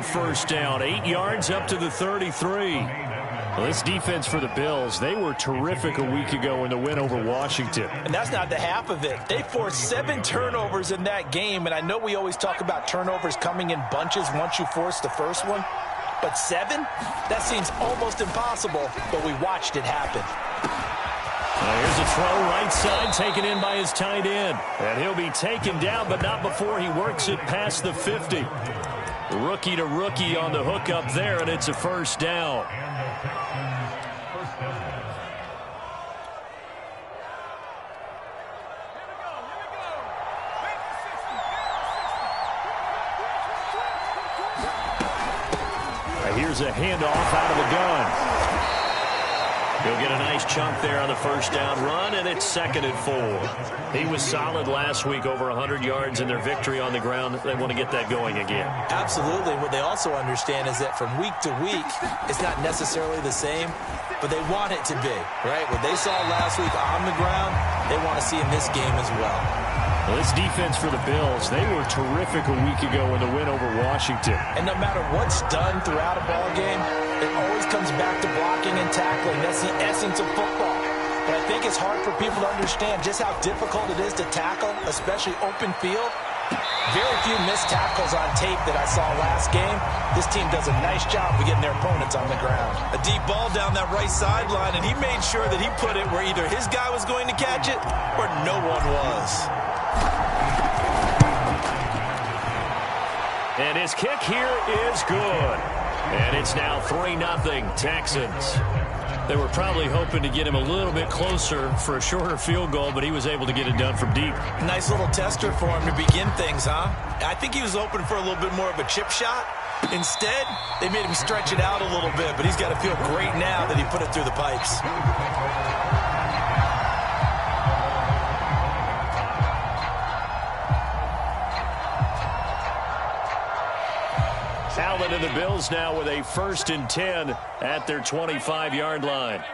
on first down. 8 yards up to the 33. Well, this defense for the Bills, they were terrific a week ago in the win over Washington. And that's not the half of it. They forced 7 turnovers in that game, and I know we always talk about turnovers coming in bunches once you force the first one, but 7? That seems almost impossible, but we watched it happen. Here's a throw right side taken in by his tight end. And he'll be taken down, but not before he works it past the 50. Rookie to rookie on the hook up there, and it's a first down. Here's a handoff out of the gun. He'll get a nice chunk there on the first down run, and it's 2nd and 4. He was solid last week, over 100 yards in their victory on the ground. They want to get that going again. Absolutely. What they also understand is that from week to week, it's not necessarily the same, but they want it to be, right? What they saw last week on the ground, they want to see in this game as well. Well, this defense for the Bills, they were terrific a week ago in the win over Washington. And no matter what's done throughout a ball game, it always comes back to blocking and tackling. That's the essence of football. But I think it's hard for people to understand just how difficult it is to tackle, especially open field. Very few missed tackles on tape that I saw last game. This team does a nice job of getting their opponents on the ground. A deep ball down that right sideline, and he made sure that he put it where either his guy was going to catch it or no one was. And his kick here is good. And it's now 3-0 Texans. They were probably hoping to get him a little bit closer for a shorter field goal, but he was able to get it done from deep. Nice little tester for him to begin things, huh? I think he was open for a little bit more of a chip shot. Instead, they made him stretch it out a little bit, but he's got to feel great now that he put it through the pipes. Allen and the Bills now with a 1st and 10 at their 25-yard line.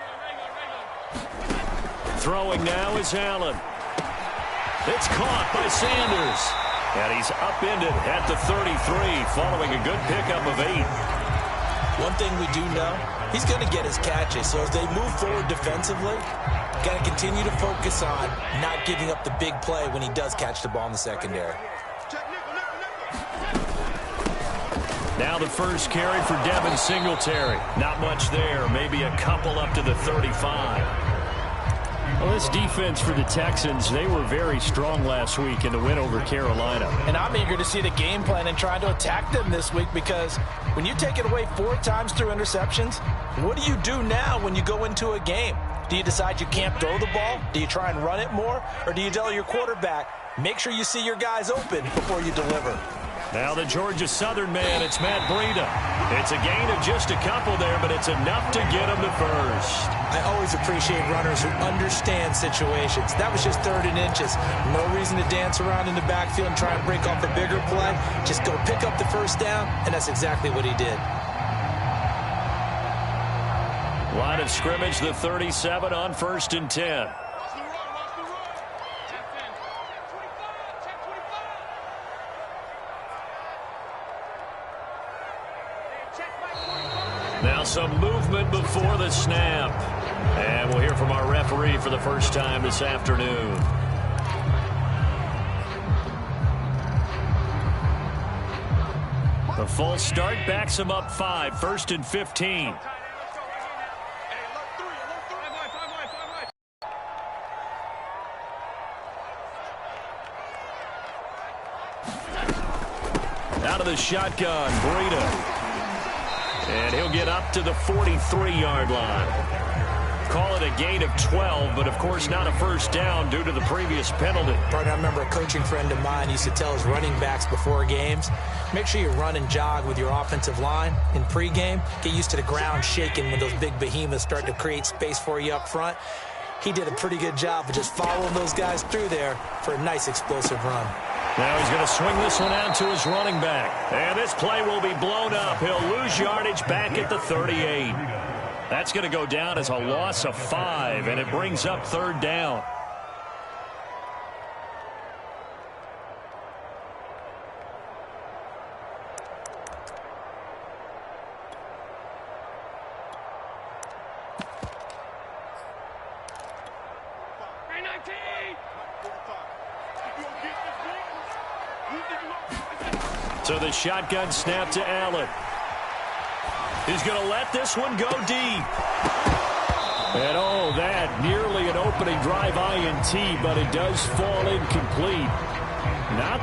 Throwing now is Allen. It's caught by Sanders. And he's upended at the 33 following a good pickup of 8. One thing we do know, he's going to get his catches. So as they move forward defensively, got to continue to focus on not giving up the big play when he does catch the ball in the secondary. Now the first carry for Devin Singletary. Not much there. Maybe a couple up to the 35. Well, this defense for the Texans, they were very strong last week in the win over Carolina. And I'm eager to see the game plan and try to attack them this week, because when you take it away 4 times through interceptions, what do you do now when you go into a game? Do you decide you can't throw the ball? Do you try and run it more? Or do you tell your quarterback, make sure you see your guys open before you deliver? Now the Georgia Southern man, it's Matt Breida. It's a gain of just a couple there, but it's enough to get him to first. I always appreciate runners who understand situations. That was just 3rd and inches. No reason to dance around in the backfield and try and break off a bigger play. Just go pick up the first down, and that's exactly what he did. Line of scrimmage, the 37 on 1st and 10. Now some movement before the snap. And we'll hear from our referee for the first time this afternoon. The false start backs him up 5, 1st and 15. Out of the shotgun, Breida. And he'll get up to the 43-yard line. Call it a gain of 12, but of course not a first down due to the previous penalty. Partner, I remember a coaching friend of mine used to tell his running backs before games, make sure you run and jog with your offensive line in pregame. Get used to the ground shaking when those big behemoths start to create space for you up front. He did a pretty good job of just following those guys through there for a nice explosive run. Now he's going to swing this one out to his running back. And this play will be blown up. He'll lose yardage back at the 38. That's going to go down as a loss of 5, and it brings up 3rd down. So the shotgun snap to Allen. He's going to let this one go deep. And oh, that nearly an opening drive INT, but it does fall incomplete. Not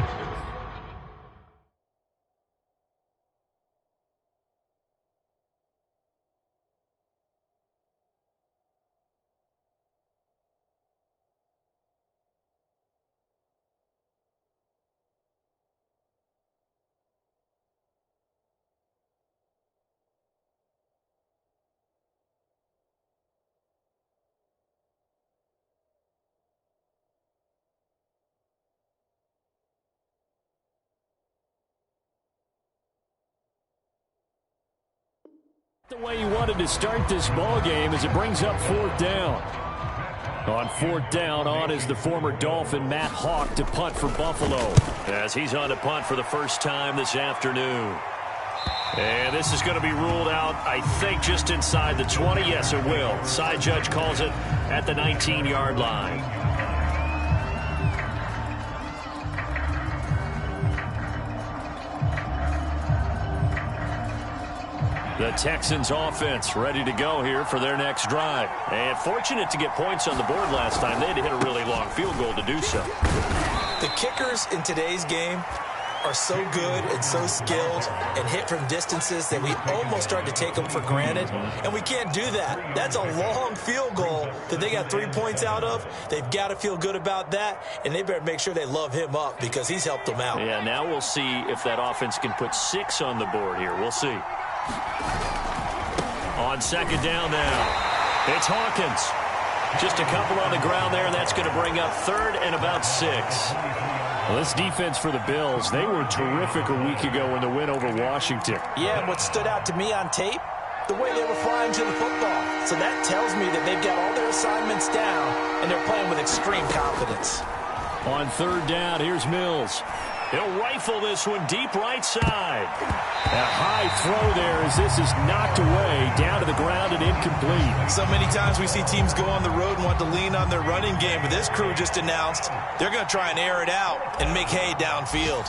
the way he wanted to start this ball game as it brings up 4th down. On 4th down, on is the former Dolphin Matt Hawk to punt for Buffalo, as he's on to punt for the first time this afternoon. And this is going to be ruled out, I think, just inside the 20. Yes, it will. Side judge calls it at the 19-yard line. The Texans offense ready to go here for their next drive. And fortunate to get points on the board last time. They had to hit a really long field goal to do so. The kickers in today's game are so good and so skilled and hit from distances that we almost start to take them for granted. And we can't do that. That's a long field goal that they got 3 points out of. They've got to feel good about that, and they better make sure they love him up because he's helped them out. Yeah, now we'll see if that offense can put 6 on the board here. We'll see. On 2nd down now, it's Hawkins. Just a couple on the ground there, and that's going to bring up 3rd and about 6. Well, this defense for the Bills, they were terrific a week ago in the win over Washington. Yeah, and what stood out to me on tape, the way they were flying to the football. So that tells me that they've got all their assignments down, and they're playing with extreme confidence. On 3rd down, here's Mills. He'll rifle this one deep right side. A high throw there as this is knocked away, down to the ground and incomplete. So many times we see teams go on the road and want to lean on their running game, but this crew just announced they're going to try and air it out and make hay downfield.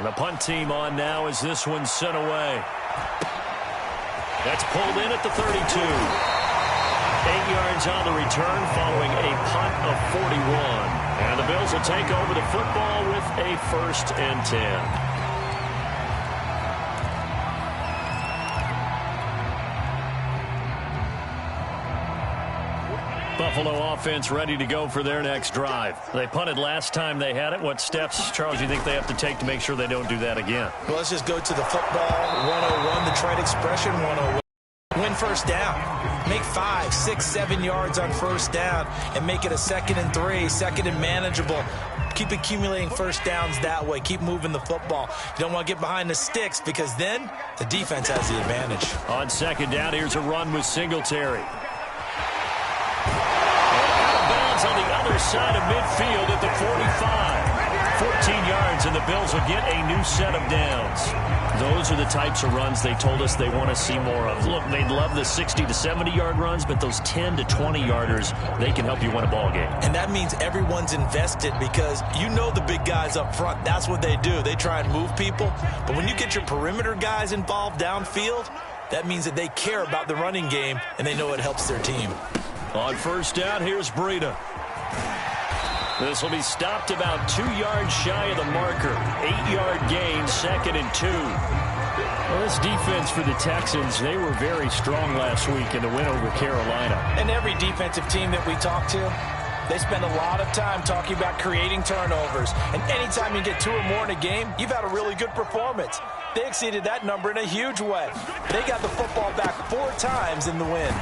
And the punt team on now as this one's sent away. That's pulled in at the 32. 8 yards on the return following a punt of 41. And the Bills will take over the football with a 1st and 10. Buffalo offense ready to go for their next drive. They punted last time they had it. What steps, Charles, you think they have to take to make sure they don't do that again? Well, let's just go to the football 101, the trade expression 101. Win 1st down. Make 5, 6, 7 yards on 1st down and make it a 2nd and 3, 2nd and manageable. Keep accumulating 1st downs that way. Keep moving the football. You don't want to get behind the sticks because then the defense has the advantage. On 2nd down, here's a run with Singletary. On the other side of midfield at the 45. 14 yards, and the Bills will get a new set of downs. Those are the types of runs they told us they want to see more of. Look, they'd love the 60 to 70-yard runs, but those 10 to 20-yarders, they can help you win a ball game. And that means everyone's invested because you know the big guys up front. That's what they do. They try and move people. But when you get your perimeter guys involved downfield, that means that they care about the running game, and they know it helps their team. On 1st down, here's Breida. This will be stopped about 2 yards shy of the marker. 8-yard gain, 2nd and 2. Well, this defense for the Texans, they were very strong last week in the win over Carolina. And every defensive team that we talk to, they spend a lot of time talking about creating turnovers. And anytime you get 2 or more in a game, you've had a really good performance. They exceeded that number in a huge way. They got the football back 4 times in the win.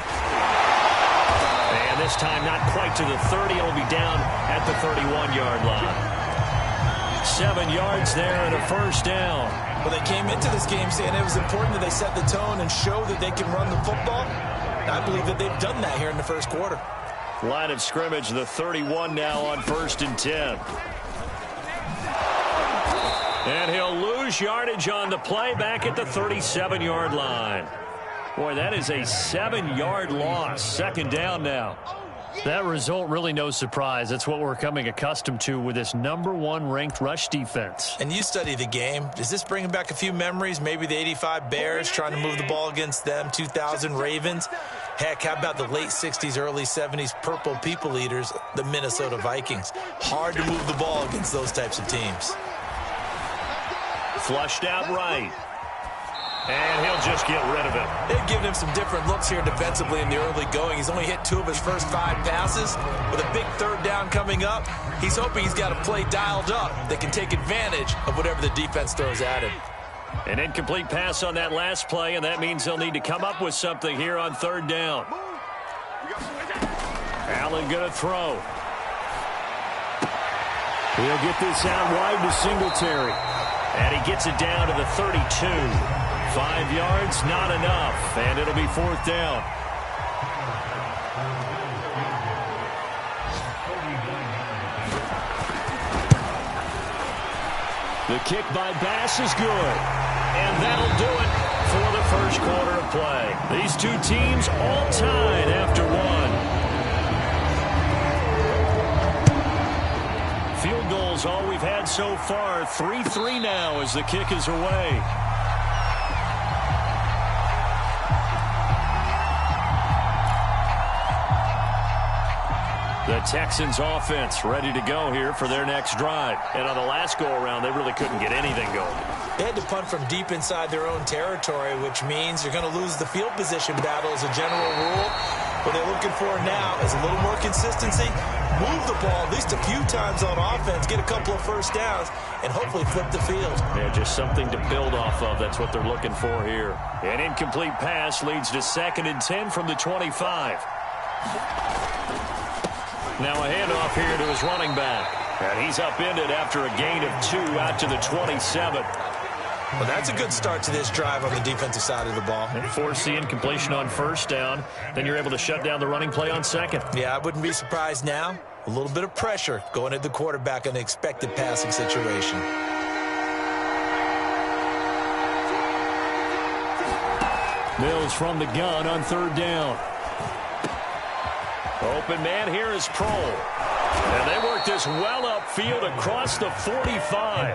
And this time not quite to the 30. It'll be down at the 31-yard line. 7 yards there and a 1st down. Well, they came into this game saying it was important that they set the tone and show that they can run the football. And I believe that they've done that here in the 1st quarter. Line of scrimmage, the 31 now on 1st and 10. And he'll lose yardage on the play back at the 37-yard line. Boy, that is a 7-yard loss. 2nd down now. That result really no surprise. That's what we're coming accustomed to with this #1 ranked rush defense. And you study the game. Does this bring back a few memories? Maybe the '85 Bears trying to move the ball against them, 2000 Ravens. Heck, how about the late 60s, early 70s Purple People Eaters, the Minnesota Vikings? Hard to move the ball against those types of teams. Flushed out right. And he'll just get rid of it. They've given him some different looks here defensively in the early going. He's only hit 2 of his first 5 passes. With a big 3rd down coming up, he's hoping he's got a play dialed up that can take advantage of whatever the defense throws at him. An incomplete pass on that last play, and that means they'll need to come up with something here on 3rd down. Allen going to throw. He'll get this out wide to Singletary. And he gets it down to the 32. 5 yards, not enough, and it'll be 4th down. The kick by Bass is good, and that'll do it for the first quarter of play. These two teams all tied after 1. Field goals all we've had so far. 3-3 now as the kick is away. The Texans offense ready to go here for their next drive. And on the last go-around, they really couldn't get anything going. They had to punt from deep inside their own territory, which means you're going to lose the field position battle as a general rule. What they're looking for now is a little more consistency, move the ball at least a few times on offense, get a couple of first downs, and hopefully flip the field. Yeah, just something to build off of. That's what they're looking for here. An incomplete pass leads to 2nd and 10 from the 25. Now a handoff here to his running back. And he's upended after a gain of 2 out to the 27. Well, that's a good start to this drive on the defensive side of the ball. And force the incompletion on 1st down. Then you're able to shut down the running play on 2nd. Yeah, I wouldn't be surprised now. A little bit of pressure going at the quarterback in an expected passing situation. Mills from the gun on 3rd down. Open man here is Prohl. And they work this well upfield across the 45.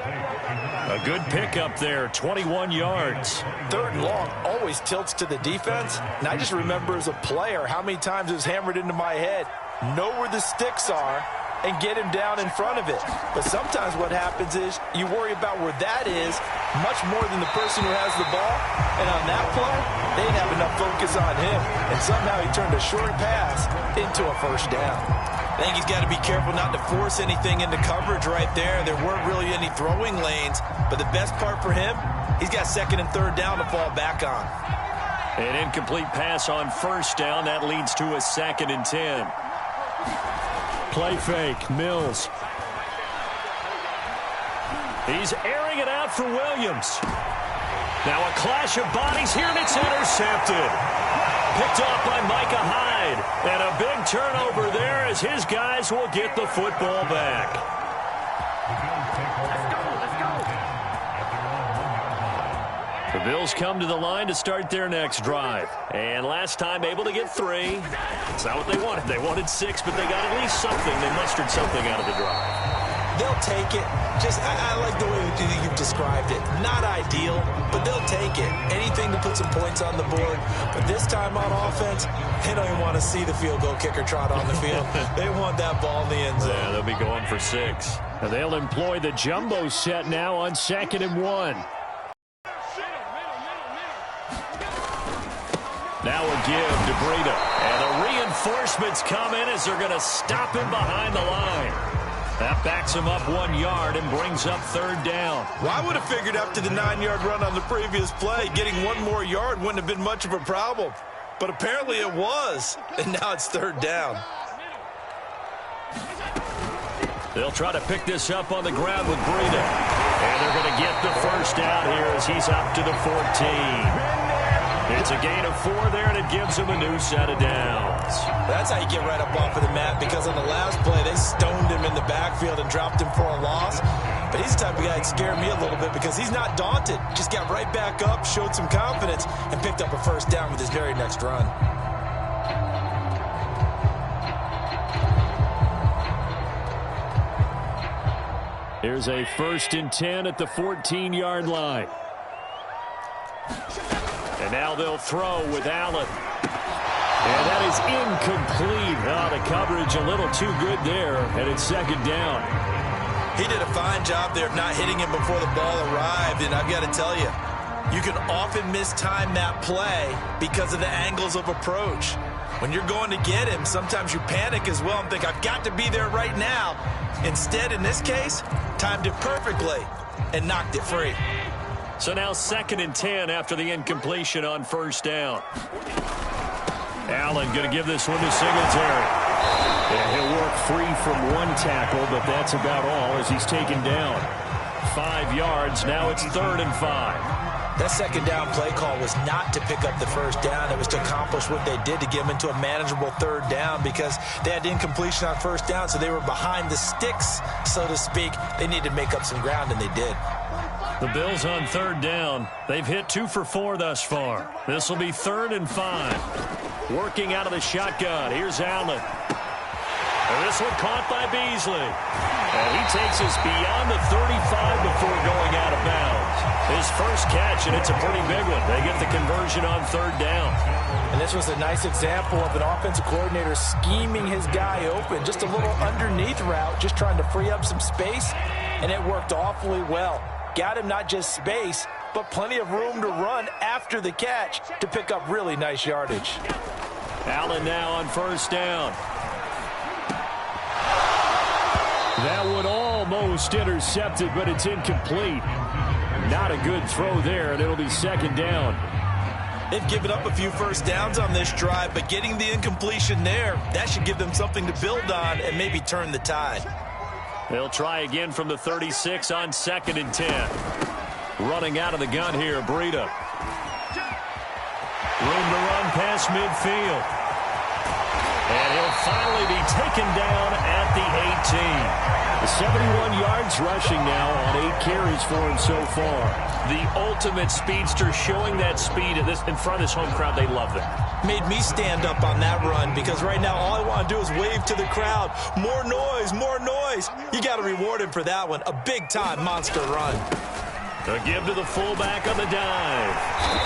A good pickup there, 21 yards. 3rd and long always tilts to the defense. And I just remember as a player how many times it was hammered into my head. Know where the sticks are and get him down in front of it. But sometimes what happens is you worry about where that is much more than the person who has the ball. And on that play, they didn't have enough focus on him. And somehow he turned a short pass into a 1st down. I think he's got to be careful not to force anything into coverage right there. There weren't really any throwing lanes. But the best part for him, he's got 2nd and 3rd down to fall back on. An incomplete pass on 1st down. That leads to a 2nd and 10. Play fake, Mills. He's airing it out for Williams. Now a clash of bodies here, and it's intercepted. Picked off by Micah Hyde. And a big turnover there as his guys will get the football back. The Bills come to the line to start their next drive. And last time able to get 3. It's not what they wanted. They wanted 6, but they got at least something. They mustered something out of the drive. They'll take it. I like the way you've described it. Not ideal, but they'll take it. Anything to put some points on the board. But this time on offense, they don't even want to see the field goal kicker trot on the field. They want that ball in the end zone. Yeah, they'll be going for 6. And they'll employ the jumbo set now on 2nd and 1. Now a give to Breida. And the reinforcements come in as they're going to stop him behind the line. That backs him up 1 yard and brings up 3rd down. Well, I would have figured after the 9-yard run on the previous play, getting 1 more yard wouldn't have been much of a problem. But apparently it was. And now it's 3rd down. They'll try to pick this up on the ground with Breida. And they're going to get the 1st down here as he's up to the 14. It's a gain of 4 there, and it gives him a new set of downs. That's how you get right up off of the mat, because on the last play, they stoned him in the backfield and dropped him for a loss. But he's the type of guy that scared me a little bit because he's not daunted. Just got right back up, showed some confidence, and picked up a 1st down with his very next run. Here's a 1st and 10 at the 14-yard line. And now they'll throw with Allen. And that is incomplete. Oh, the coverage a little too good there, and it's 2nd down. He did a fine job there of not hitting him before the ball arrived, and I've got to tell you, you can often mistime that play because of the angles of approach. When you're going to get him, sometimes you panic as well and think, I've got to be there right now. Instead, in this case, timed it perfectly and knocked it free. So now 2nd and 10 after the incompletion on 1st down. Allen going to give this one to Singletary. Yeah, he'll work free from one tackle, but that's about all as he's taken down. 5 yards. Now it's 3rd and 5. That 2nd down play call was not to pick up the 1st down. It was to accomplish what they did to get them into a manageable 3rd down because they had incompletion on 1st down, so they were behind the sticks, so to speak. They needed to make up some ground, and they did. The Bills on 3rd down. They've hit 2 for 4 thus far. This will be 3rd and 5. Working out of the shotgun. Here's Allen. And this one caught by Beasley. And he takes us beyond the 35 before going out of bounds. His first catch, and it's a pretty big one. They get the conversion on 3rd down. And this was a nice example of an offensive coordinator scheming his guy open. Just a little underneath route, just trying to free up some space, and it worked awfully well. Got him not just space, but plenty of room to run after the catch to pick up really nice yardage. Allen now on 1st down. That one almost intercepted, but it's incomplete. Not a good throw there, and it'll be 2nd down. They've given up a few 1st downs on this drive, but getting the incompletion there, that should give them something to build on and maybe turn the tide. They'll try again from the 36 on 2nd and 10. Running out of the gun here, Breida. Room to run past midfield. And he'll finally be taken down at the 18. 71 yards rushing now on 8 carries for him so far. The ultimate speedster, showing that speed in front of this home crowd. They love that. Made me stand up on that run because right now all I want to do is wave to the crowd. More noise, more noise. You got to reward him for that one. A big-time monster run. A give to the fullback on the dive.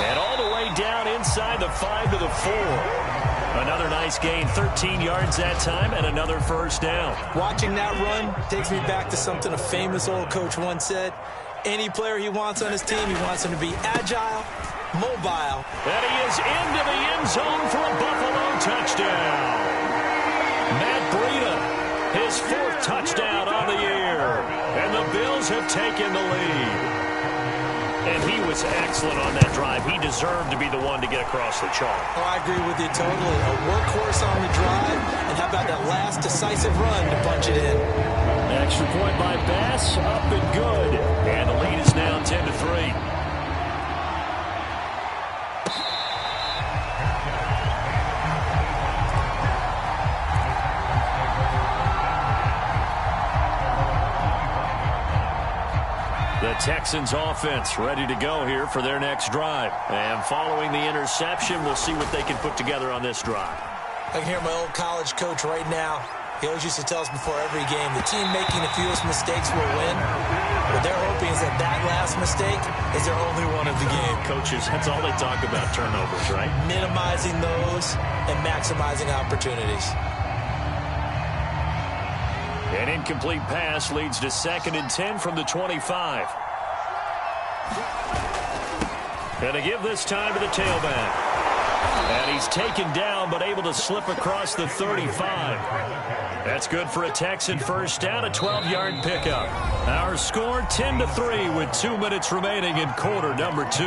And all the way down inside the 5 to the 4. Another nice gain, 13 yards that time, and another 1st down. Watching that run takes me back to something a famous old coach once said. Any player he wants on his team, he wants him to be agile, mobile. And he is into the end zone for a Buffalo touchdown. Matt Breida, his 4th touchdown on the year. And the Bills have taken the lead. And he was excellent on that drive. He deserved to be the one to get across the chalk. Oh, I agree with you totally. A workhorse on the drive, and how about that last decisive run to punch it in? Extra point by Bass, up and good. And the lead is now 10-3. The Texans offense ready to go here for their next drive. And following the interception, we'll see what they can put together on this drive. I can hear my old college coach right now. He always used to tell us before every game, the team making the fewest mistakes will win. What they're hoping is that that last mistake is their only one of the game. Coaches, that's all they talk about, turnovers, right? Minimizing those and maximizing opportunities. An incomplete pass leads to 2nd and 10 from the 25. And to give this time to the tailback. And he's taken down, but able to slip across the 35. That's good for a Texan 1st down, a 12-yard pickup. Our score 10-3 with 2 minutes remaining in quarter number 2.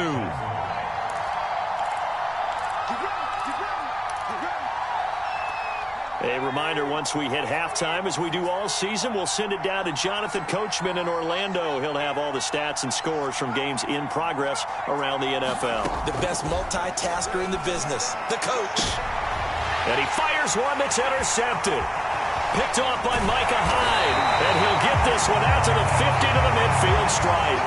A reminder, once we hit halftime, as we do all season, we'll send it down to Jonathan Coachman in Orlando. He'll have all the stats and scores from games in progress around the NFL. The best multitasker in the business, the coach. And he fires one that's intercepted. Picked off by Micah Hyde. And he'll get this one out to the 50 to the midfield stripe.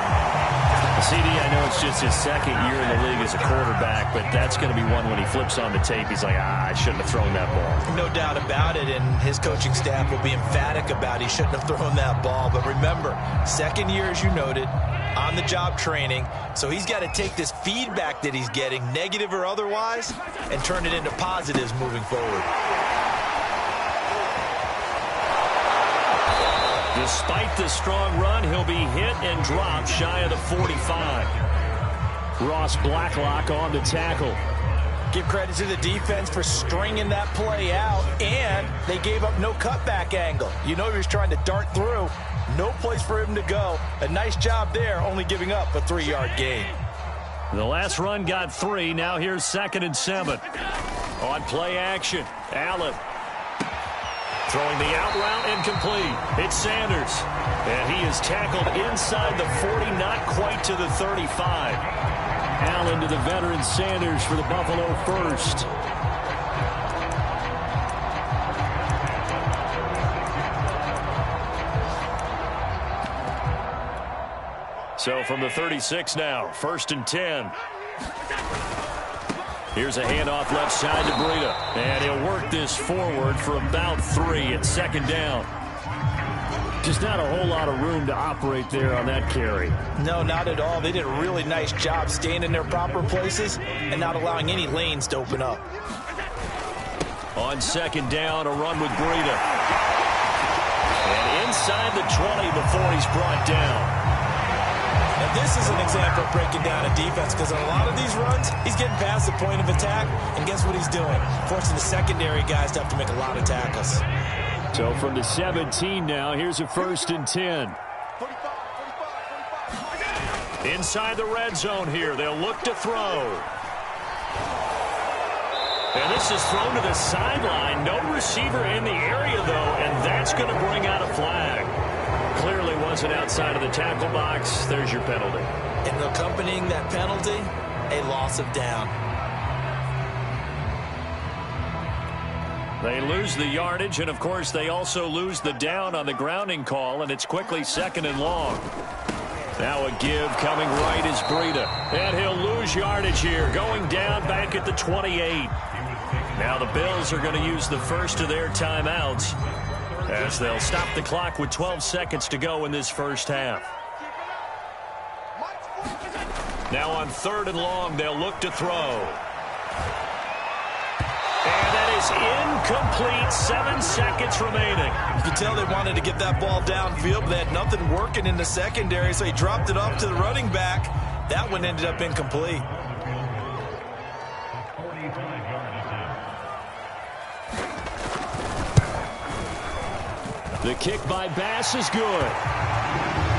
CD, I know it's just his second year in the league as a quarterback, but that's going to be one when he flips on the tape. He's like, I shouldn't have thrown that ball. No doubt about it, and his coaching staff will be emphatic about he shouldn't have thrown that ball. But remember, second year, as you noted, on-the-job training, so he's got to take this feedback that he's getting, negative or otherwise, and turn it into positives moving forward. Despite the strong run, he'll be hit and dropped shy of the 45. Ross Blacklock on the tackle. Give credit to the defense for stringing that play out, and they gave up no cutback angle. You know he was trying to dart through. No place for him to go. A nice job there, only giving up a 3-yard gain. The last run got 3. Now here's 2nd and 7. On play action, Allen. Throwing the out route incomplete. It's Sanders. And he is tackled inside the 40, not quite to the 35. Allen to the veteran Sanders for the Buffalo first. So from the 36 now, 1st and 10. Here's a handoff left side to Breida. And he'll work this forward for about 3 at 2nd down. Just not a whole lot of room to operate there on that carry. No, not at all. They did a really nice job staying in their proper places and not allowing any lanes to open up. On 2nd down, a run with Breida. And inside the 20 before he's brought down. And this is an example of breaking down a defense, because on a lot of these runs, he's getting past the point of attack, and guess what he's doing? Forcing the secondary guys to have to make a lot of tackles. So from the 17 now, here's a 1st and 10. Inside the red zone here, they'll look to throw. And this is thrown to the sideline. No receiver in the area, though, and that's going to bring out a flag. Clearly wasn't outside of the tackle box. There's your penalty. And accompanying that penalty, a loss of down. They lose the yardage, and of course they also lose the down on the grounding call, and it's quickly 2nd and long. Now a give coming right is Breida. And he'll lose yardage here, going down back at the 28. Now the Bills are going to use the first of their timeouts, as they'll stop the clock with 12 seconds to go in this first half. Now on 3rd and long, they'll look to throw. And that is incomplete. 7 seconds remaining. You can tell they wanted to get that ball downfield, but they had nothing working in the secondary, so he dropped it off to the running back. That one ended up incomplete. The kick by Bass is good.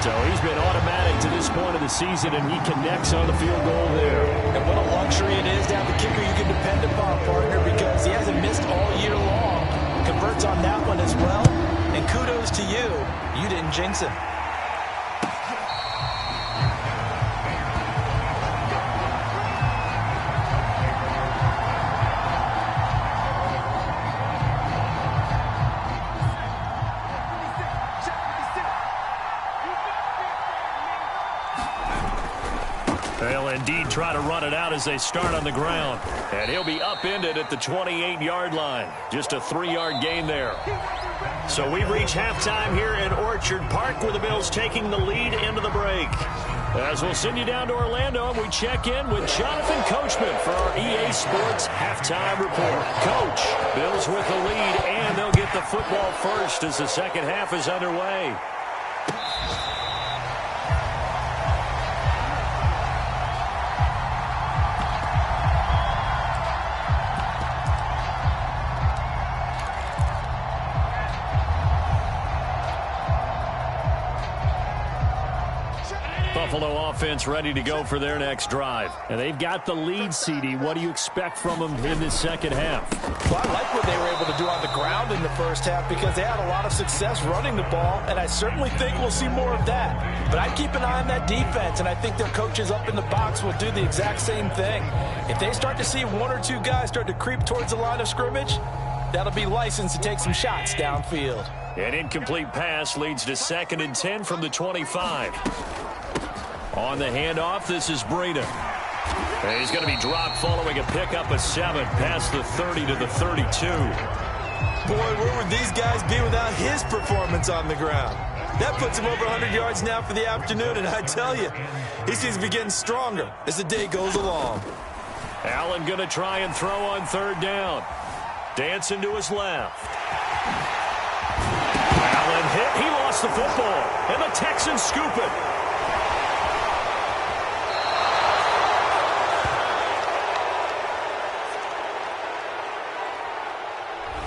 So he's been automatic to this point of the season, and he connects on the field goal there. And what a luxury it is to have the kicker you can depend upon, partner, because he hasn't missed all year long. Converts on that one as well. And kudos to you. You didn't jinx him. They'll indeed try to run it out as they start on the ground. And he'll be upended at the 28-yard line. Just a 3-yard gain there. So we reach halftime here in Orchard Park, with the Bills taking the lead into the break. As we'll send you down to Orlando, and we check in with Jonathan Coachman for our EA Sports Halftime Report. Coach, Bills with the lead, and they'll get the football first as the second half is underway. Buffalo offense ready to go for their next drive. And they've got the lead, CD. What do you expect from them in this second half? Well, I like what they were able to do on the ground in the first half, because they had a lot of success running the ball, and I certainly think we'll see more of that. But I'd keep an eye on that defense, and I think their coaches up in the box will do the exact same thing. If they start to see 1 or 2 guys start to creep towards the line of scrimmage, that'll be licensed to take some shots downfield. An incomplete pass leads to 2nd and 10 from the 25. On the handoff, this is Breida. And he's going to be dropped following a pickup of 7 past the 30 to the 32. Boy, where would these guys be without his performance on the ground? That puts him over 100 yards now for the afternoon, and I tell you, he seems to be getting stronger as the day goes along. Allen going to try and throw on 3rd down. Dancing to his left. Allen hit. He lost the football, and the Texans scoop it.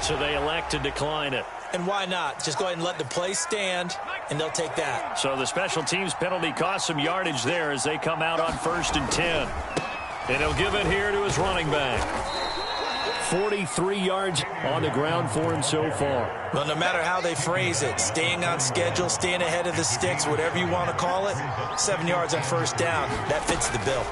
So they elect to decline it. And why not? Just go ahead and let the play stand, and they'll take that. So the special teams penalty cost some yardage there as they come out on 1st and 10. And he'll give it here to his running back. 43 yards on the ground for him so far. Well, no matter how they phrase it, staying on schedule, staying ahead of the sticks, whatever you want to call it, 7 yards on 1st down, that fits the bill.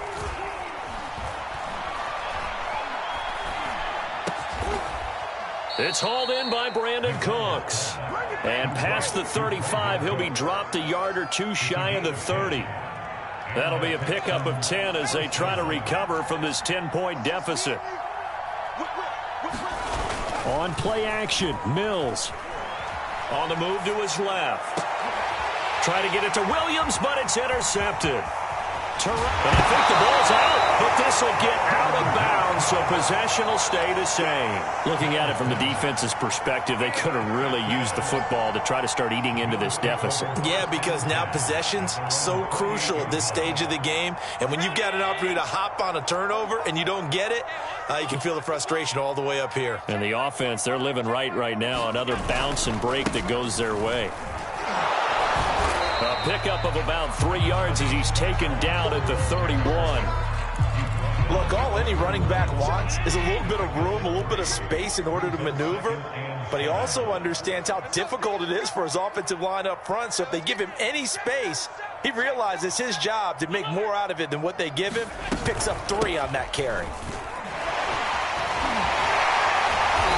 It's hauled in by Brandon Cooks. And past the 35, he'll be dropped a yard or 2 shy of the 30. That'll be a pickup of 10 as they try to recover from this 10-point deficit. On play action, Mills. On the move to his left. Try to get it to Williams, but it's intercepted. And I think the ball's out, but this will get out of bounds, so possession will stay the same. Looking at it from the defense's perspective, they could have really used the football to try to start eating into this deficit. Yeah, because now possession's so crucial at this stage of the game, and when you've got an opportunity to hop on a turnover and you don't get it, you can feel the frustration all the way up here. And the offense, they're living right now. Another bounce and break that goes their way. A pickup of about 3 yards as he's taken down at the 31. Look, all any running back wants is a little bit of room, a little bit of space in order to maneuver. But he also understands how difficult it is for his offensive line up front. So if they give him any space, he realizes it's his job to make more out of it than what they give him. Picks up 3 on that carry.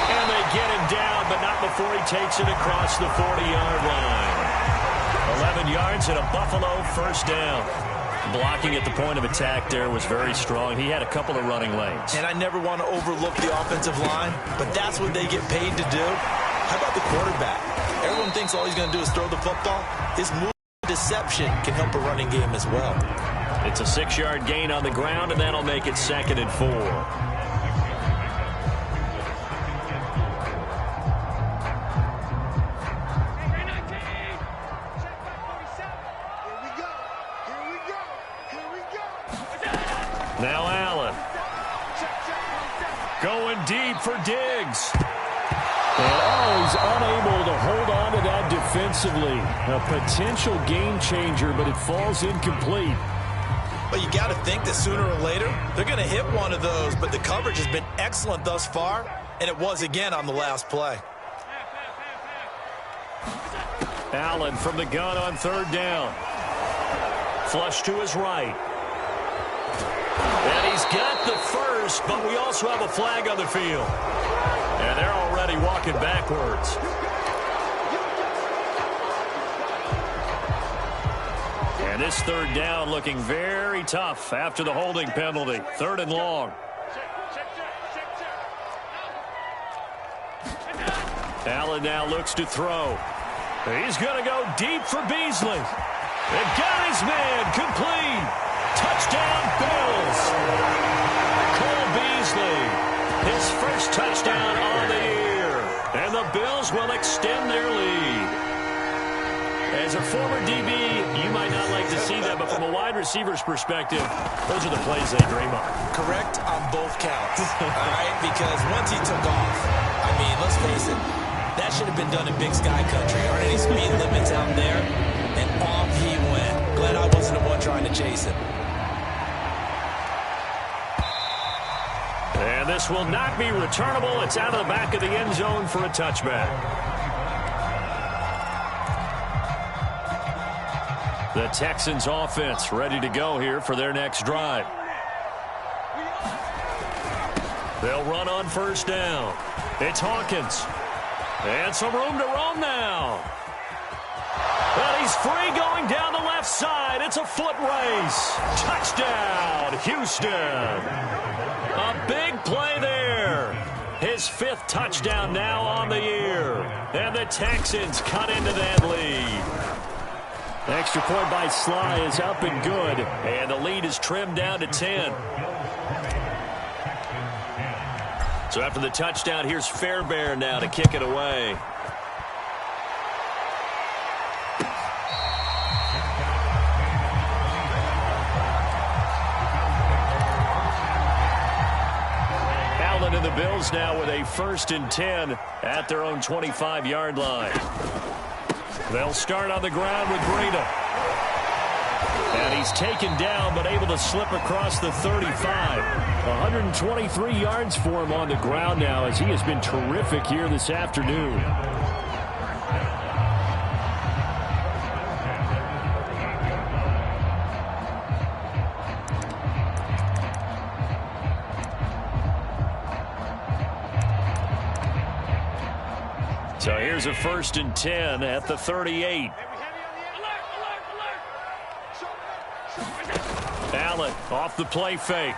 And they get him down, but not before he takes it across the 40-yard line. 11 yards and a Buffalo 1st down. Blocking at the point of attack there was very strong. He had a couple of running lanes. And I never want to overlook the offensive line, but that's what they get paid to do. How about the quarterback? Everyone thinks all he's going to do is throw the football. His move deception can help a running game as well. It's a 6-yard gain on the ground, and that'll make it 2nd and 4. Now Allen. Going deep for Diggs. And he's unable to hold on to that defensively. A potential game changer, but it falls incomplete. But you got to think that sooner or later, they're going to hit one of those. But the coverage has been excellent thus far, and it was again on the last play. Allen from the gun on 3rd down. Flush to his right. And he's got the first, but we also have a flag on the field. And they're already walking backwards. And this 3rd down looking very tough after the holding penalty. 3rd and long. Allen now looks to throw. He's going to go deep for Beasley. They got his man complete. Touchdown, Bills. Cole Beasley, his first touchdown on the year. And the Bills will extend their lead. As a former DB, you might not like to see that, but from a wide receiver's perspective, those are the plays they dream of. Correct on both counts, all right? Because once he took off, I mean, let's face it, that should have been done in Big Sky Country. Aren't any speed limits out there? And off he went. Glad I wasn't the one trying to chase him. And this will not be returnable. It's out of the back of the end zone for a touchback. The Texans offense ready to go here for their next drive. They'll run on 1st down. It's Hawkins. And some room to roam now. And he's free going down the left side. It's a foot race. Touchdown, Houston. A big play there. His 5th touchdown now on the year. And the Texans cut into that lead. The extra point by Sly is up and good. And the lead is trimmed down to 10. So after the touchdown, here's Fairbairn now to kick it away. Allen and the Bills now with a 1st and 10 at their own 25-yard line. They'll start on the ground with Breida. And he's taken down but able to slip across the 35. 123 yards for him on the ground now as he has been terrific here this afternoon. So here's a 1st and 10 at the 38. Allen off the play fake.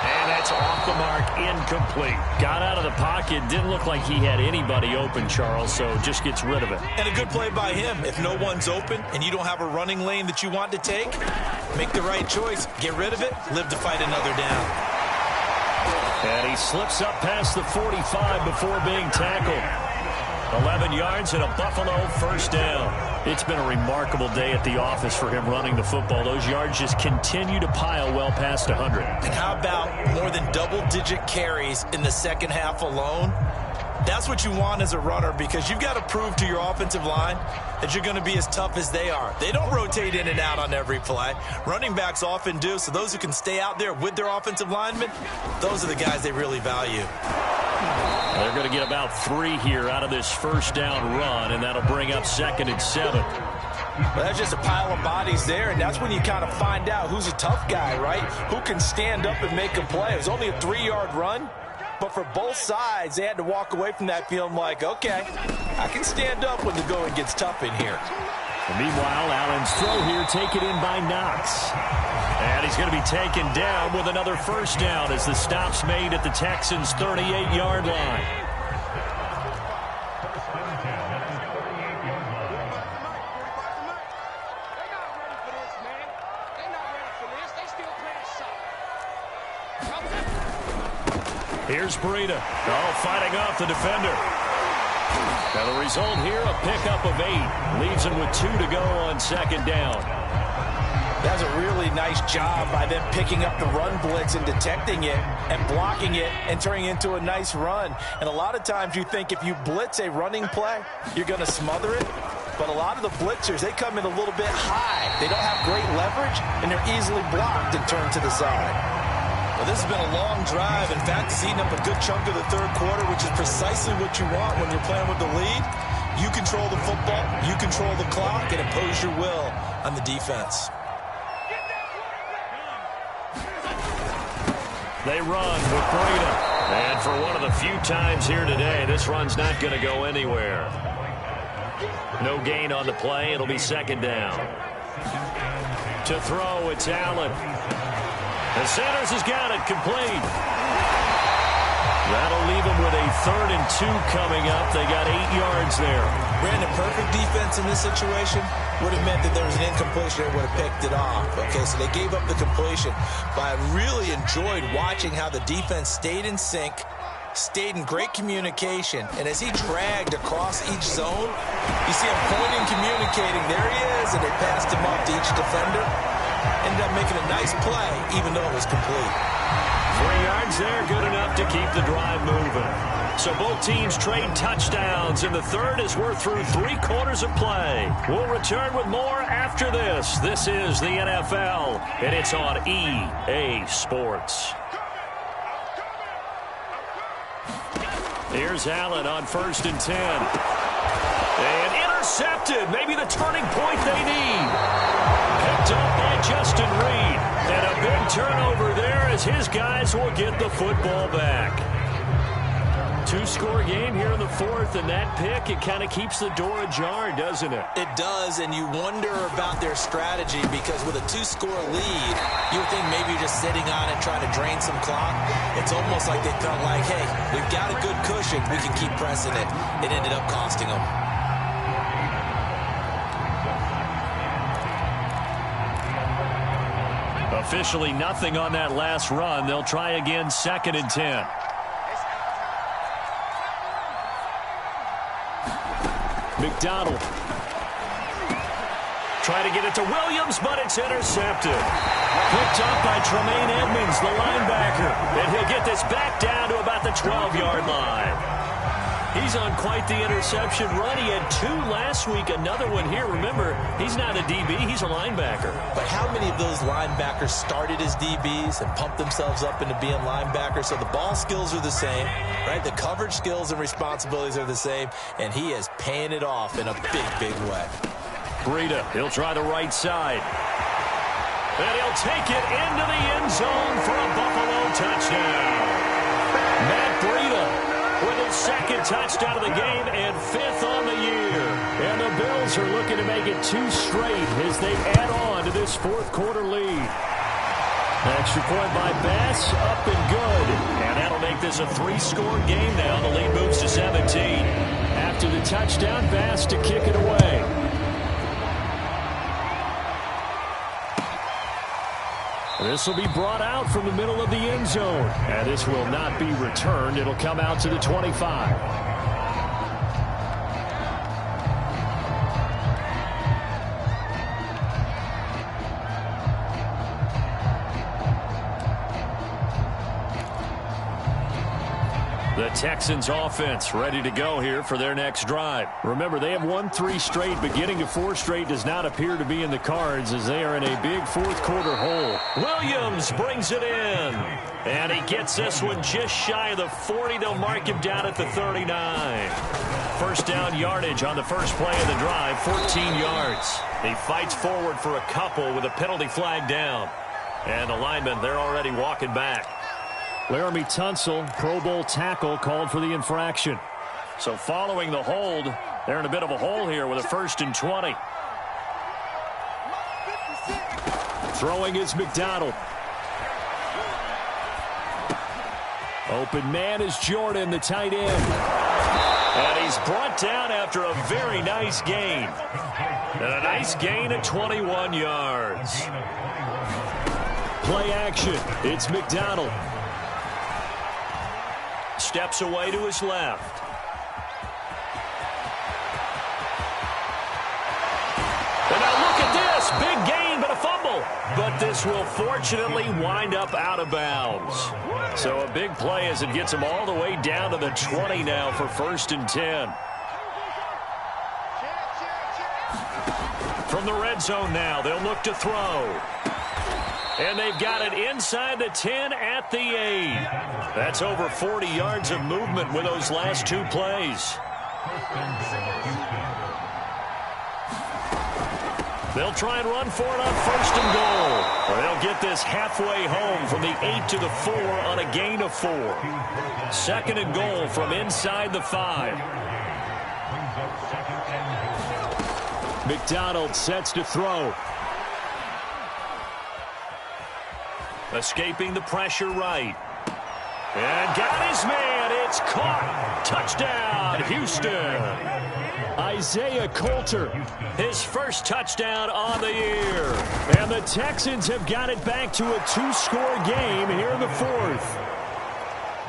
And that's off the mark, incomplete. Got out of the pocket, didn't look like he had anybody open, Charles, so just gets rid of it. And a good play by him. If no one's open and you don't have a running lane that you want to take, make the right choice. Get rid of it, live to fight another down. And he slips up past the 45 before being tackled. 11 yards and a Buffalo 1st down. It's been a remarkable day at the office for him running the football. Those yards just continue to pile well past 100. And how about more than double-digit carries in the second half alone? That's what you want as a runner because you've got to prove to your offensive line that you're going to be as tough as they are. They don't rotate in and out on every play. Running backs often do, so those who can stay out there with their offensive linemen, those are the guys they really value. They're going to get about 3 here out of this 1st down run, and that'll bring up 2nd and 7. Well, that's just a pile of bodies there, and that's when you kind of find out who's a tough guy, right? Who can stand up and make a play. It was only a 3-yard run. But for both sides, they had to walk away from that feeling like, okay, I can stand up when the going gets tough in here. And meanwhile, Allen's throw here taken in by Knox. And he's going to be taken down with another 1st down as the stop's made at the Texans' 38-yard line. Here's Breida. Oh, fighting off the defender. Now the result here, a pickup of 8. Leaves him with 2 to go on 2nd down. That's a really nice job by them picking up the run blitz and detecting it and blocking it and turning it into a nice run. And a lot of times you think if you blitz a running play, you're going to smother it. But a lot of the blitzers, they come in a little bit high. They don't have great leverage, and they're easily blocked and turned to the side. Well, this has been a long drive. In fact, it's eaten up a good chunk of the 3rd quarter, which is precisely what you want when you're playing with the lead. You control the football, you control the clock, and impose your will on the defense. They run with Breida. And for one of the few times here today, this run's not going to go anywhere. No gain on the play. It'll be 2nd down. To throw, it's Allen. And Sanders has got it complete. That'll leave them with a 3rd and 2 coming up. They got 8 yards there. Brandon, perfect defense in this situation would have meant that there was an incompletion that would have picked it off. Okay, so they gave up the completion. But I really enjoyed watching how the defense stayed in sync, stayed in great communication, and as he dragged across each zone, you see him pointing, communicating. There he is, and they passed him off to each defender. Ended up making a nice play, even though it was complete. 3 yards there, good enough to keep the drive moving. So both teams trade touchdowns in the 3rd as we're through 3 quarters of play. We'll return with more after this. This is the NFL, and it's on EA Sports. Here's Allen on 1st and 10. And intercepted. Maybe the turning point they need. Picked up by Justin Reed. And a big turnover there as his guys will get the football back. Two-score game here in the fourth, and that pick, it kind of keeps the door ajar, doesn't it? It does, and you wonder about their strategy because with a two-score lead, you would think maybe you're just sitting on it trying to drain some clock. It's almost like they felt like, hey, we've got a good cushion. We can keep pressing it. It ended up costing them. Officially nothing on that last run. They'll try again, 2nd and 10. McDonald. Try to get it to Williams, but it's intercepted. Picked up by Tremaine Edmonds, the linebacker. And he'll get this back down to about the 12-yard line. He's on quite the interception run. He had 2 last week, another one here. Remember, he's not a DB, he's a linebacker. But how many of those linebackers started as DBs and pumped themselves up into being linebackers? So the ball skills are the same, right? The coverage skills and responsibilities are the same, and he is paying it off in a big, big way. Breida, he'll try the right side. And he'll take it into the end zone for a Buffalo touchdown. Matt Breida with his 2nd touchdown of the game and 5th on the year. And the Bills are looking to make it 2 straight as they add on to this 4th quarter lead. Extra point by Bass, up and good. And that'll make this a 3-score game now. The lead moves to 17. After the touchdown, Bass to kick it away. This will be brought out from the middle of the end zone. And this will not be returned. It'll come out to the 25. The Texans offense ready to go here for their next drive. Remember, they have won 3 straight, but getting to 4 straight does not appear to be in the cards as they are in a big 4th quarter hole. Williams brings it in, and he gets this one just shy of the 40. They'll mark him down at the 39. First down yardage on the first play of the drive, 14 yards. He fights forward for a couple with a penalty flag down. And the linemen, they're already walking back. Laramie Tunsil, Pro Bowl tackle, called for the infraction. So following the hold, they're in a bit of a hole here with a 1st and 20. Throwing is McDonald. Open man is Jordan, the tight end. And he's brought down after a very nice gain. And a nice gain at 21 yards. Play action. It's McDonald. Steps away to his left. And now look at this. Big gain, but a fumble. But this will fortunately wind up out of bounds. So a big play as it gets him all the way down to the 20 now for 1st and 10. From the red zone now, they'll look to throw. And they've got it inside the 10 at the 8. That's over 40 yards of movement with those last 2 plays. They'll try and run for it on 1st and goal. Or they'll get this halfway home from the 8 to the 4 on a gain of 4. 2nd and goal from inside the 5. McDonald sets to throw. Escaping the pressure right. And got his man. It's caught. Touchdown, Houston. Isaiah Coulter, his 1st touchdown on the year. And the Texans have got it back to a 2-score game here in the 4th.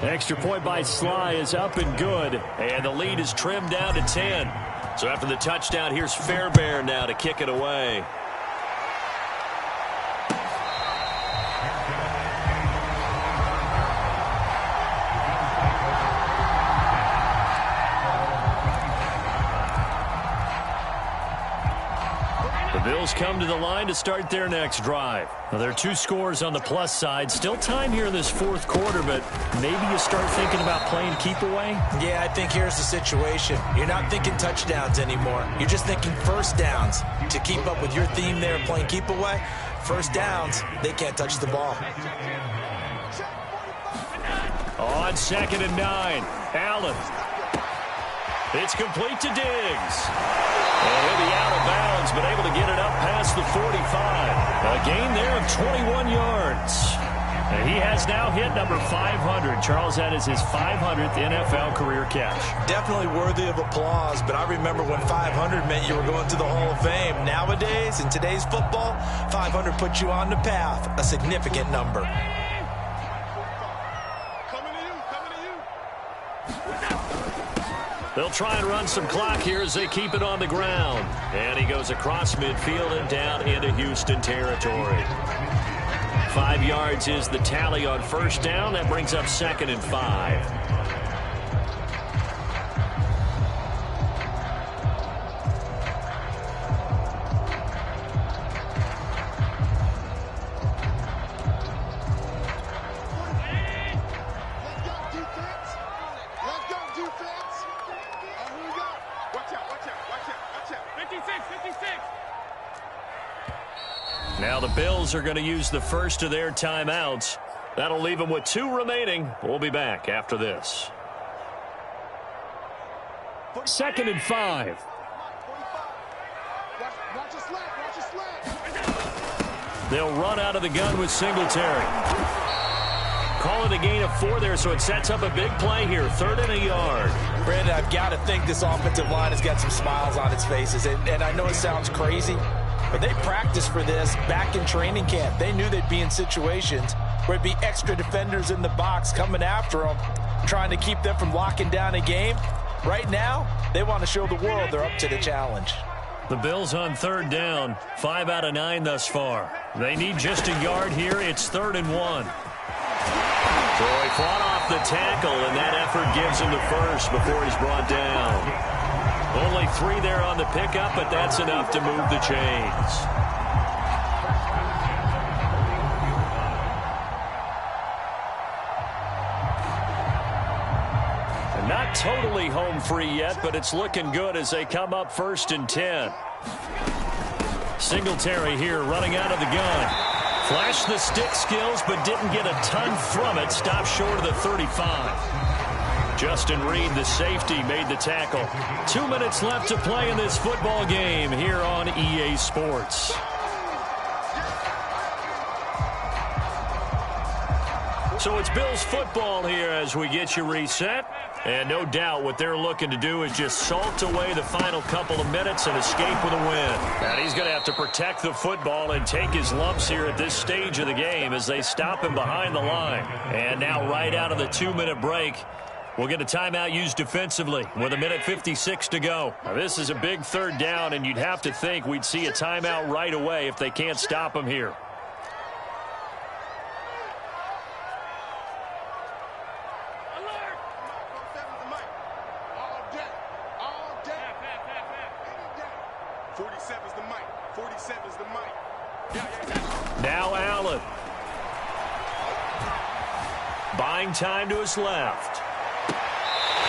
Extra point by Sly is up and good. And the lead is trimmed down to 10. So after the touchdown, here's Fairbairn now to kick it away. Bills come to the line to start their next drive. Now, there are 2 scores on the plus side. Still time here in this 4th quarter, but maybe you start thinking about playing keep away? Yeah, I think here's the situation. You're not thinking touchdowns anymore. You're just thinking 1st downs. To keep up with your theme there, playing keep away, 1st downs, they can't touch the ball. On 2nd and 9, Allen. It's complete to Diggs. And he'll be out of bounds, but able to get it up past the 45. A gain there of 21 yards. And he has now hit number 500. Charles, that is his 500th NFL career catch. Definitely worthy of applause, but I remember when 500 meant you were going to the Hall of Fame. Nowadays, in today's football, 500 puts you on the path, a significant number. They'll try and run some clock here as they keep it on the ground. And he goes across midfield and down into Houston territory. 5 yards is the tally on first down. That brings up 2nd and 5. Now the Bills are going to use the first of their timeouts. That'll leave them with 2 remaining. We'll be back after this. 2nd and 5. They'll run out of the gun with Singletary. Call it a gain of 4 there, so it sets up a big play here. 3rd and a yard. Brandon, I've got to think this offensive line has got some smiles on its faces. And I know it sounds crazy, but they practiced for this back in training camp. They knew they'd be in situations where it'd be extra defenders in the box coming after them, trying to keep them from locking down a game. Right now, they want to show the world they're up to the challenge. The Bills on 3rd down, 5 out of 9 thus far. They need just a yard here. It's 3rd and 1. Troy fought off the tackle, and that effort gives him the first before he's brought down. Only 3 there on the pickup, but that's enough to move the chains. And not totally home free yet, but it's looking good as they come up 1st and 10. Singletary here running out of the gun. Flashed the stick skills, but didn't get a ton from it. Stopped short of the 35. Justin Reed, the safety, made the tackle. 2 minutes left to play in this football game here on EA Sports. So it's Bills football here as we get you reset. And no doubt what they're looking to do is just salt away the final couple of minutes and escape with a win. And he's going to have to protect the football and take his lumps here at this stage of the game as they stop him behind the line. And now right out of the 2-minute break, we'll get a timeout used defensively with 1:56 to go. Now, this is a big 3rd down, and you'd have to think we'd see a timeout right away if they can't stop him here. Now Allen. Buying time to his left.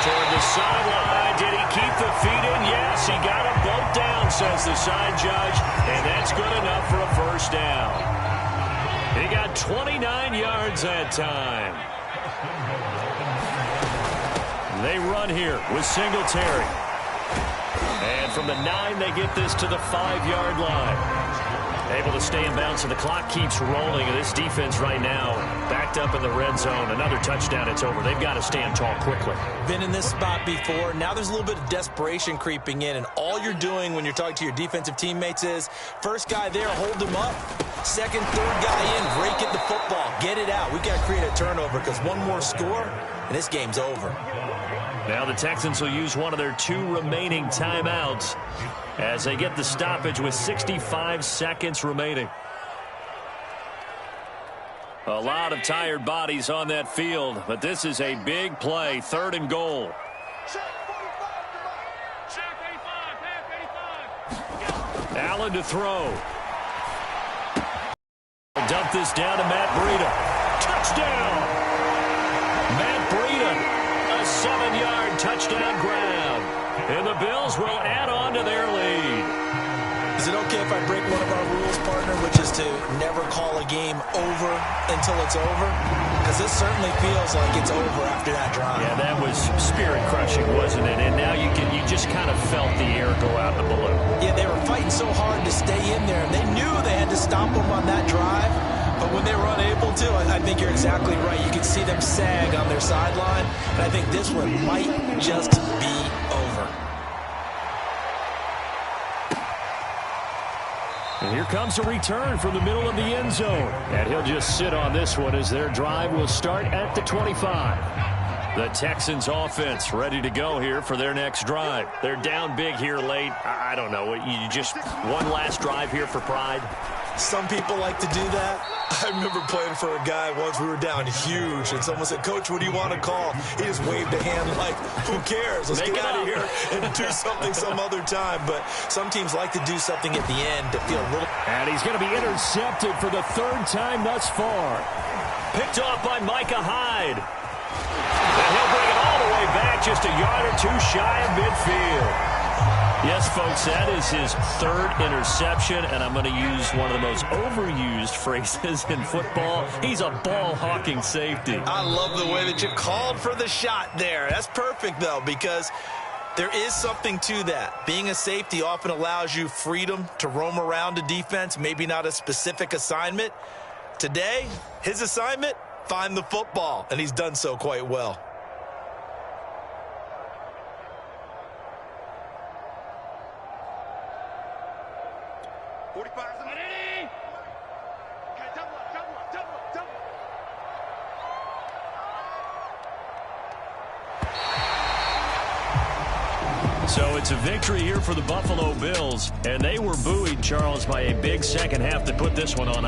Toward the sideline. Did he keep the feet in? Yes, he got them both down, says the side judge. And that's good enough for a 1st down. He got 29 yards that time. They run here with Singletary. And from the 9, they get this to the 5-yard line. Able to stay in bounds, and the clock keeps rolling. And this defense right now backed up in the red zone. Another touchdown, it's over. They've got to stand tall quickly. Been in this spot before. Now there's a little bit of desperation creeping in, and all you're doing when you're talking to your defensive teammates is first guy there, hold him up. Second, 3rd guy in, rake at the football. Get it out. We've got to create a turnover because one more score, and this game's over. Now the Texans will use one of their 2 remaining timeouts as they get the stoppage with 65 seconds remaining. A lot of tired bodies on that field, but this is a big play. 3rd and goal. Allen to throw. Dump this down to Matt Breida. Touchdown! Matt Breida, a 7-yard touchdown grab. And the Bills will add on to their lead. Is it okay if I break one of our rules, partner, which is to never call a game over until it's over? Because this certainly feels like it's over after that drive. Yeah, that was spirit-crushing, wasn't it? And now you just kind of felt the air go out in the balloon. Yeah, they were fighting so hard to stay in there, and they knew they had to stop them on that drive. But when they were unable to, I think you're exactly right. You could see them sag on their sideline, and I think this one might just be over. And here comes a return from the middle of the end zone. And he'll just sit on this one as their drive will start at the 25. The Texans offense ready to go here for their next drive. They're down big here late. I don't know. You just one last drive here for pride? Some people like to do that. I remember playing for a guy once. We were down huge, and someone said, "Coach, what do you want to call?" He just waved a hand like, who cares? Let's get out of here and do something some other time. But some teams like to do something at the end to feel a little... And he's going to be intercepted for the third time thus far. Picked off by Micah Hyde. And he'll bring it all the way back, just a yard or two shy of midfield. Yes, folks, that is his third interception, and I'm going to use one of the most overused phrases in football. He's a ball-hawking safety. I love the way that you called for the shot there. That's perfect, though, because there is something to that. Being a safety often allows you freedom to roam around a defense, maybe not a specific assignment. Today, his assignment, find the football, and he's done so quite well. So it's a victory here for the Buffalo Bills, and they were buoyed, Charles, by a big second half to put this one on